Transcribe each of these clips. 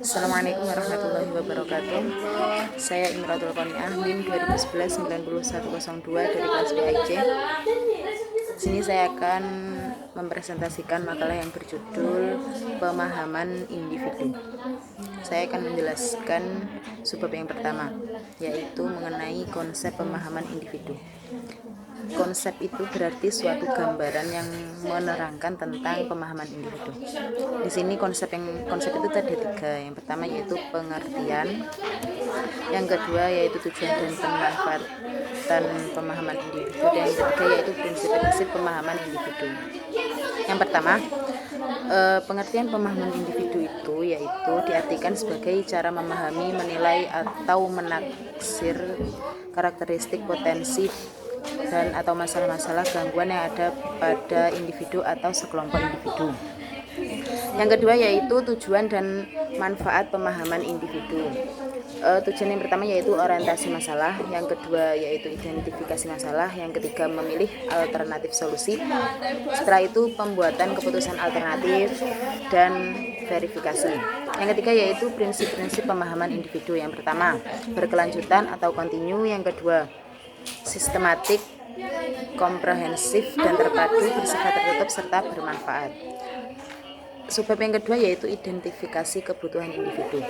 Assalamualaikum warahmatullahi wabarakatuh. Saya Imratul Qoniah, NIM 2011-9102 dari kelas BIC. Di sini saya akan mempresentasikan makalah yang berjudul Pemahaman Individu. Saya akan menjelaskan subbab yang pertama, yaitu mengenai konsep pemahaman individu. Konsep itu berarti suatu gambaran yang menerangkan tentang pemahaman individu. Di sini konsep itu ada tiga. Yang pertama yaitu pengertian, yang kedua yaitu tujuan dan pemanfaatan pemahaman individu, dan yang ketiga yaitu prinsip-prinsip pemahaman individu. Yang pertama, pengertian pemahaman individu itu yaitu diartikan sebagai cara memahami, menilai, atau menaksir karakteristik, potensi, dan atau masalah-masalah gangguan yang ada pada individu atau sekelompok individu. Yang kedua yaitu tujuan dan manfaat pemahaman individu. Tujuan yang pertama yaitu orientasi masalah, yang kedua yaitu identifikasi masalah, yang ketiga memilih alternatif solusi, setelah itu pembuatan keputusan alternatif dan verifikasi. Yang ketiga yaitu prinsip-prinsip pemahaman individu. Yang pertama berkelanjutan atau kontinu, yang kedua sistematik, komprehensif, dan terpadu, bersifat tertutup, serta bermanfaat. Subbab yang kedua yaitu identifikasi kebutuhan individu.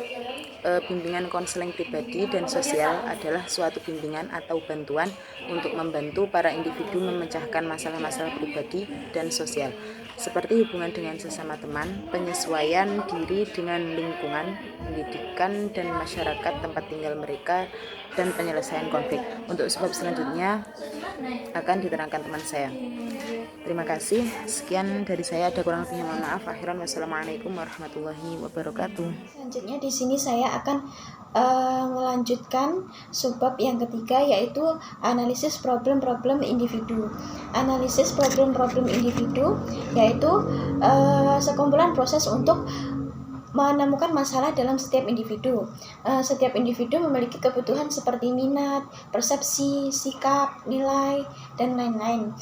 Bimbingan konseling pribadi dan sosial adalah suatu bimbingan atau bantuan untuk membantu para individu memecahkan masalah-masalah pribadi dan sosial, seperti hubungan dengan sesama teman, penyesuaian diri dengan lingkungan, pendidikan dan masyarakat tempat tinggal mereka, dan penyelesaian konflik. Untuk sebab selanjutnya akan diterangkan teman saya. Terima kasih. Sekian dari saya, ada kurang lebihnya mohon maaf. Akhiran wassalamualaikum warahmatullahi wabarakatuh. Selanjutnya di sini saya akan melanjutkan subbab yang ketiga, yaitu analisis problem-problem individu. Analisis problem-problem individu yaitu sekumpulan proses untuk menemukan masalah dalam setiap individu. Setiap individu memiliki kebutuhan seperti minat, persepsi, sikap, nilai, dan lain-lain.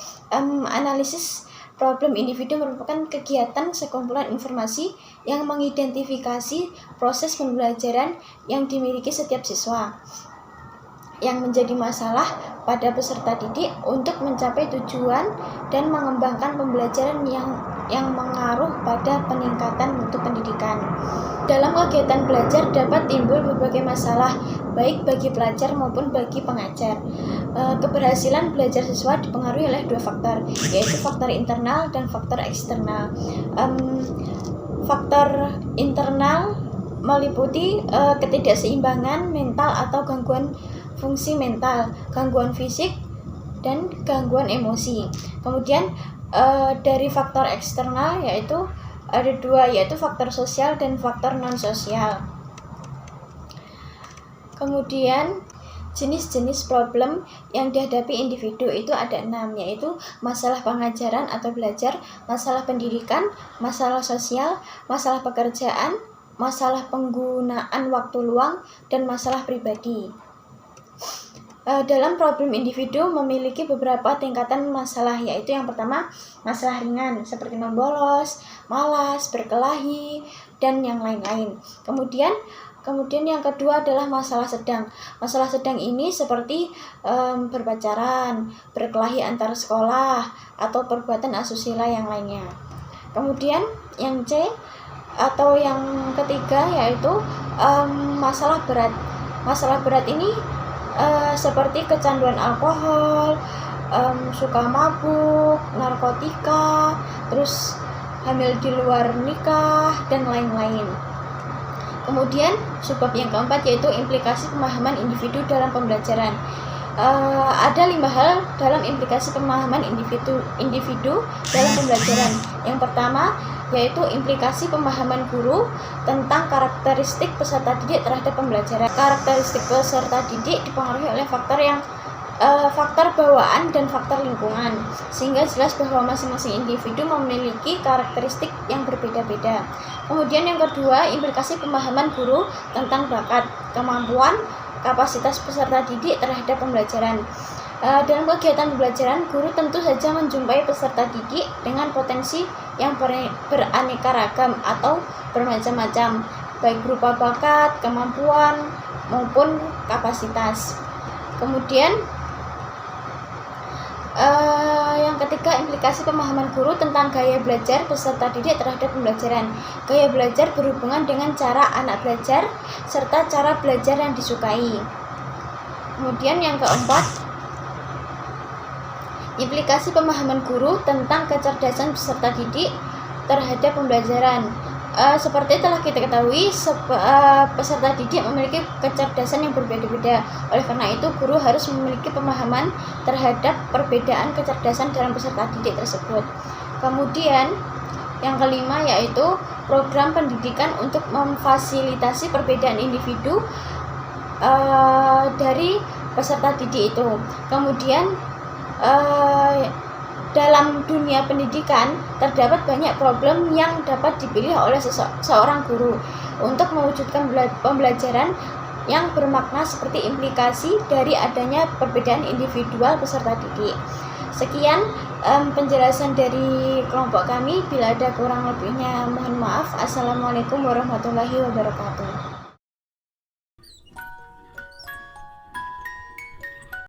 Analisis problem individu merupakan kegiatan sekumpulan informasi yang mengidentifikasi proses pembelajaran yang dimiliki setiap siswa yang menjadi masalah pada peserta didik untuk mencapai tujuan dan mengembangkan pembelajaran yang mengaruh pada peningkatan mutu pendidikan. Dalam kegiatan belajar dapat timbul berbagai masalah, baik bagi pelajar maupun bagi pengajar. Keberhasilan belajar siswa dipengaruhi oleh dua faktor, yaitu faktor internal dan faktor eksternal. Faktor internal meliputi ketidakseimbangan mental atau gangguan fungsi mental, gangguan fisik, dan gangguan emosi. Kemudian dari faktor eksternal yaitu ada dua, yaitu faktor sosial dan faktor non-sosial. Kemudian jenis-jenis problem yang dihadapi individu itu ada 6, yaitu masalah pengajaran atau belajar, masalah pendidikan, masalah sosial, masalah pekerjaan, masalah penggunaan waktu luang, dan masalah pribadi. Dalam problem individu memiliki beberapa tingkatan masalah, yaitu yang pertama masalah ringan seperti membolos, malas, berkelahi, dan yang lain-lain. Kemudian yang kedua adalah masalah sedang. Masalah sedang ini seperti berpacaran, berkelahi antar sekolah, atau perbuatan asusila yang lainnya. Kemudian yang C atau yang ketiga yaitu masalah berat. Masalah berat ini seperti kecanduan alkohol, suka mabuk, narkotika, terus hamil di luar nikah, dan lain-lain. Kemudian subbab yang keempat yaitu implikasi pemahaman individu dalam pembelajaran. Ada 5 hal dalam implikasi pemahaman individu dalam pembelajaran. Yang pertama yaitu implikasi pemahaman guru tentang karakteristik peserta didik terhadap pembelajaran. Karakteristik peserta didik dipengaruhi oleh faktor bawaan dan faktor lingkungan, sehingga jelas bahwa masing-masing individu memiliki karakteristik yang berbeda-beda. Kemudian yang kedua, implikasi pemahaman guru tentang bakat, kemampuan, kapasitas peserta didik terhadap pembelajaran. Dalam kegiatan pembelajaran, guru tentu saja menjumpai peserta didik dengan potensi yang beraneka ragam atau bermacam-macam. baik berupa bakat, kemampuan, maupun kapasitas. Kemudian yang ketiga, implikasi pemahaman guru tentang gaya belajar peserta didik terhadap pembelajaran. Gaya belajar berhubungan dengan cara anak belajar serta cara belajar yang disukai. Kemudian yang keempat, implikasi pemahaman guru tentang kecerdasan peserta didik terhadap pembelajaran. Seperti telah kita ketahui, peserta didik memiliki kecerdasan yang berbeda-beda. Oleh karena itu, guru harus memiliki pemahaman terhadap perbedaan kecerdasan dalam peserta didik tersebut. Kemudian, yang kelima yaitu program pendidikan untuk memfasilitasi perbedaan individu dari peserta didik itu. Kemudian, dalam dunia pendidikan terdapat banyak problem yang dapat dipilih oleh seorang guru untuk mewujudkan pembelajaran yang bermakna seperti implikasi dari adanya perbedaan individual peserta didik. Sekian penjelasan dari kelompok kami. Bila ada kurang lebihnya mohon maaf. Assalamualaikum warahmatullahi wabarakatuh.